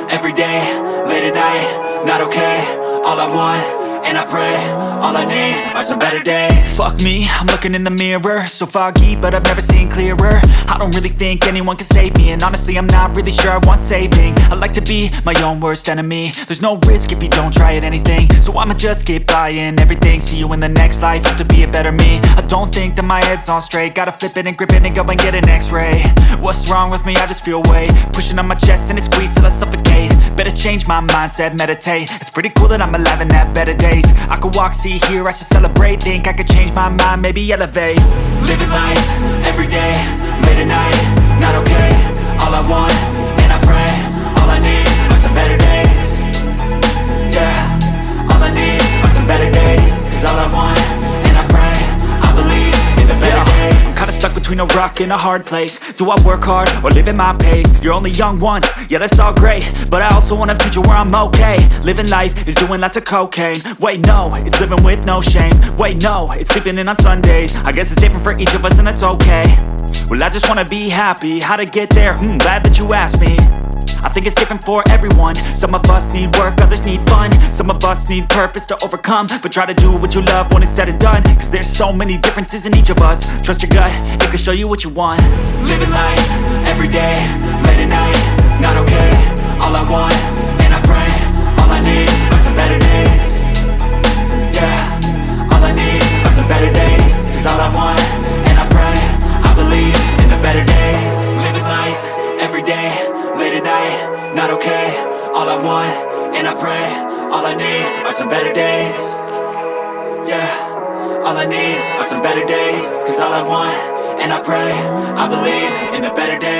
every day, late at night, not okay. All I want, and I pray, all I need are some better days. Fuck me, I'm looking in the mirror, so foggy, but I've never seen clearer. I don't really think anyone can save me, and honestly I'm not really sure I want saving. I like to be my own worst enemy. There's no risk if you don't try at anything, so I'ma just keep buying everything. See you in the next life, have to be a better me. I don't think that my head's on straight, gotta flip it and grip it and go and get an x-ray. What's wrong with me? I just feel weight pushing on my chest and it squeezes till I suffocate. Better change my mindset, meditate. It's pretty cool that I'm alive and have better days. I could walk, see, hear, I should celebrate. Think I could change my mind, maybe elevate. Living life, every day, late at night, not okay. All I want, and I pray, all I need are some better days. Yeah, all I need are some better days. Cause all I want, and I pray, I believe in the better days. I'm kinda stuck between a rock and a hard place. Do I work hard or live at my pace? You're only young once, yeah that's all great, but I also want a future where I'm okay. Living life is doing lots of cocaine. Wait no, it's living with no shame. Wait no, it's sleeping in on Sundays. I guess it's different for each of us and that's okay. Well I just wanna be happy, how to get there? Glad that you asked me. I think it's different for everyone. Some of us need work, others need fun. Some of us need purpose to overcome. But try to do what you love when it's said and done. Cause there's so many differences in each of us. Trust your gut, it can show you what you want. Living life, every day, late at night, not okay. All I want, and I pray, all I need are some better days. Yeah, all I need are some better days. Cause all I want, and I pray, I believe in the better days. Living life, every day, late at night, not okay. All I want, and I pray, all I need are some better days. Yeah, all I need are some better days. Cause all I want, and I pray, I believe in the better days.